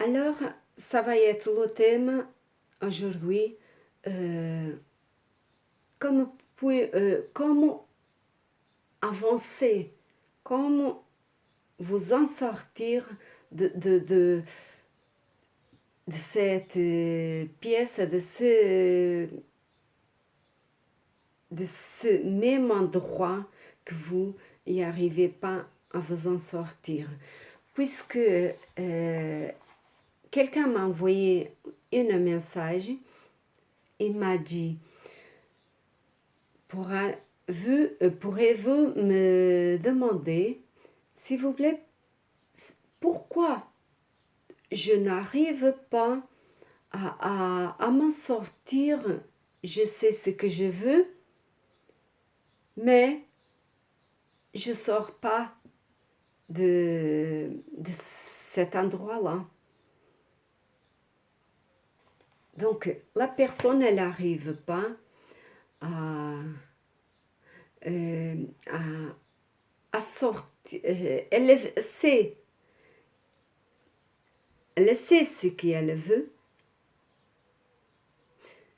Alors, ça va être le thème aujourd'hui. euh, comment avancer, comment vous en sortir de cette pièce, de ce même endroit que vous n'y arrivez pas à vous en sortir. Puisque quelqu'un m'a envoyé un message et m'a dit, pourrez-vous me demander, s'il vous plaît, pourquoi je n'arrive pas à m'en sortir? Je sais ce que je veux, mais je ne sors pas de cet endroit-là. Donc, la personne, elle n'arrive pas à, euh, à sortir. Elle sait ce qu'elle veut.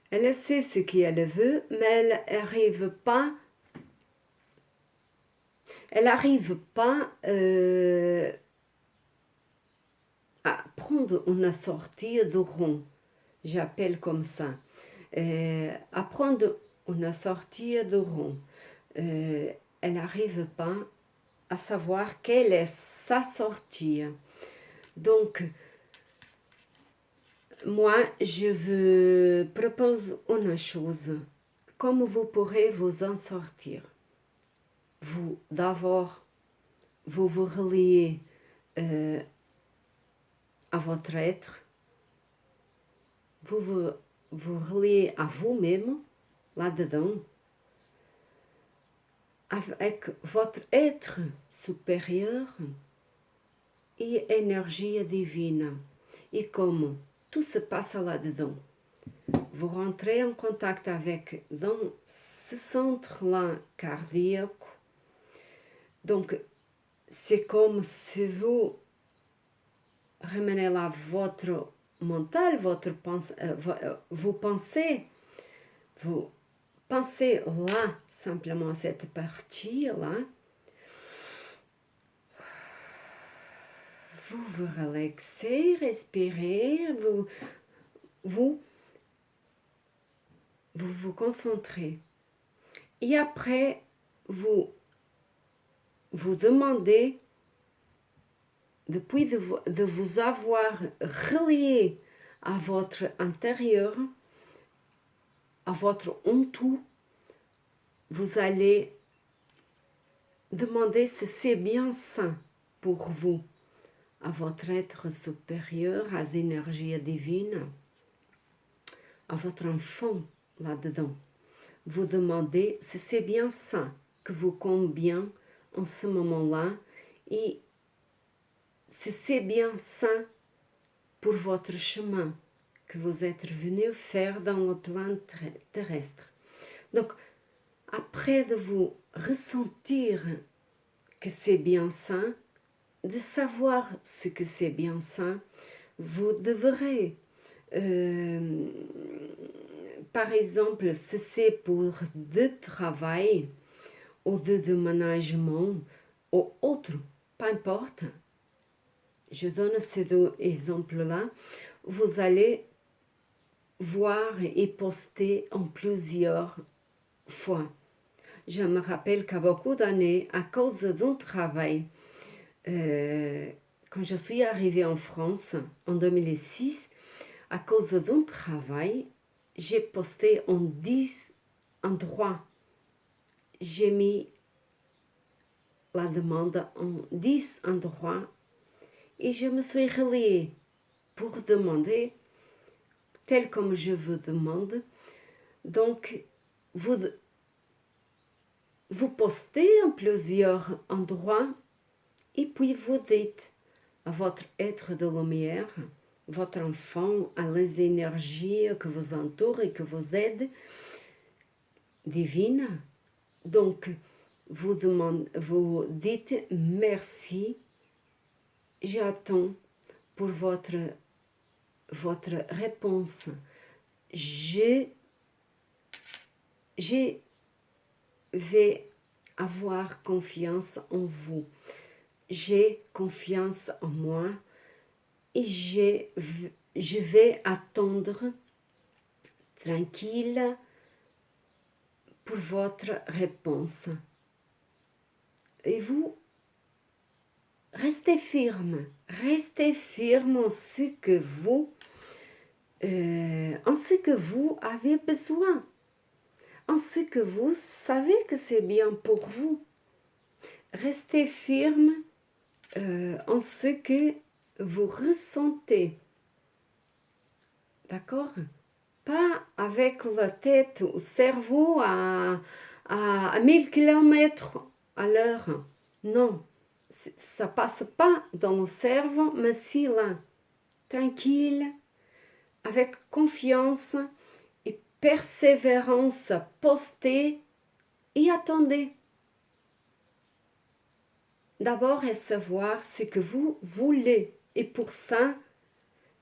Elle sait ce qu'elle veut, mais elle n'arrive pas à prendre une sortie de rond. J'appelle comme ça. À prendre une sortie de rond. Elle n'arrive pas à savoir quelle est sa sortie. Donc, moi, je vous propose une chose. Comment vous pourrez vous en sortir? Vous, d'abord, vous vous reliez à votre être. Vous reliez à vous-même, là-dedans, avec votre être supérieur et énergie divine. Et comment tout se passe là-dedans. Vous rentrez en contact avec dans ce centre-là cardiaque. Donc, c'est comme si vous ramenez là votre mental, vous pensez là, simplement cette partie-là. Vous vous relaxez, respirez, vous concentrez. Et après, vous demandez, depuis de vous avoir relié à votre intérieur, à votre tout, vous allez demander si c'est bien sain pour vous, à votre être supérieur, à l'énergie divine, à votre enfant là-dedans. Vous demandez si c'est bien ça que vous convient en ce moment-là et si c'est bien ça pour votre chemin que vous êtes venu faire dans le plan terrestre. Donc, après de vous ressentir que c'est bien ça, de savoir ce que c'est bien ça, vous devrez, par exemple, si c'est pour de travail ou de déménagement ou autre, peu importe, je donne ces deux exemples-là, vous allez voir et poster en plusieurs fois. Je me rappelle qu'à beaucoup d'années, à cause d'un travail, quand je suis arrivée en France en 2006, à cause d'un travail, j'ai posté en 10 endroits. J'ai mis la demande en 10 endroits et je me suis reliée pour demander tel comme je vous demande. Donc, vous postez en plusieurs endroits et puis vous dites à votre être de lumière, votre enfant, à les énergies que vous entourent et que vous aident, divines. Donc, vous dites merci, j'attends pour votre votre réponse. Je vais avoir confiance en vous. J'ai confiance en moi et je vais attendre tranquille pour votre réponse. Et vous, restez ferme en ce que vous avez besoin, en ce que vous savez que c'est bien pour vous. Restez ferme en ce que vous ressentez. D'accord? Pas avec la tête ou le cerveau à 1000 km à l'heure. Non, ça passe pas dans le cerveau, mais si là, tranquille, avec confiance et persévérance, postez et attendez. D'abord, savoir ce que vous voulez. Et pour ça,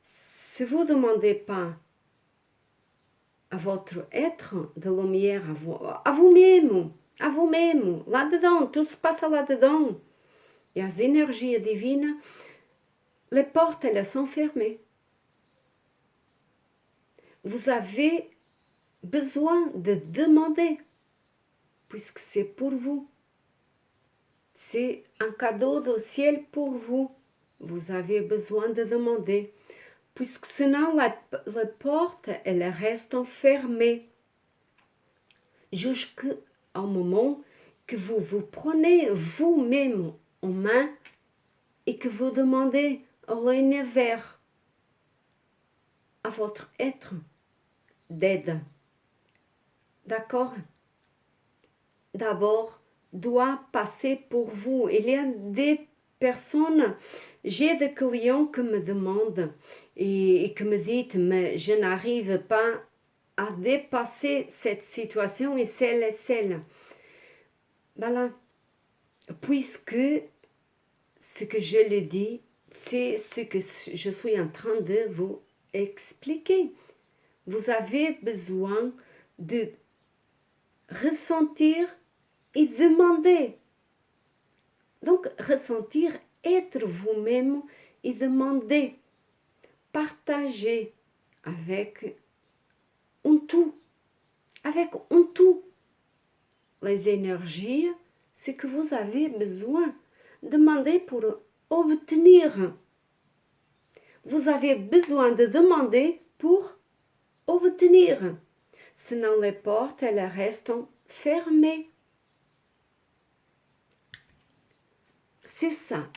si vous ne demandez pas à votre être de lumière, à vous-même, là-dedans, tout se passe là-dedans. Et les énergies divines, les portes, elles sont fermées. Vous avez besoin de demander, puisque c'est pour vous. C'est un cadeau du ciel pour vous. Vous avez besoin de demander, puisque sinon les portes, elles restent fermées. Jusqu'au moment que vous vous prenez vous-même en main et que vous demandez à l'univers, à votre être, d'aide. D'accord? D'abord, doit passer pour vous. Il y a des personnes, j'ai des clients qui me demandent et qui me disent, mais je n'arrive pas à dépasser cette situation et celle. Voilà. Puisque ce que je le dis, c'est ce que je suis en train de vous expliquer. Vous avez besoin de ressentir et demander. Donc, ressentir, être vous-même et demander. Partager avec un tout. Avec un tout. Les énergies, ce que vous avez besoin. Demandez pour obtenir. Vous avez besoin de demander pour obtenir. Sinon, les portes, elles restent fermées. C'est ça.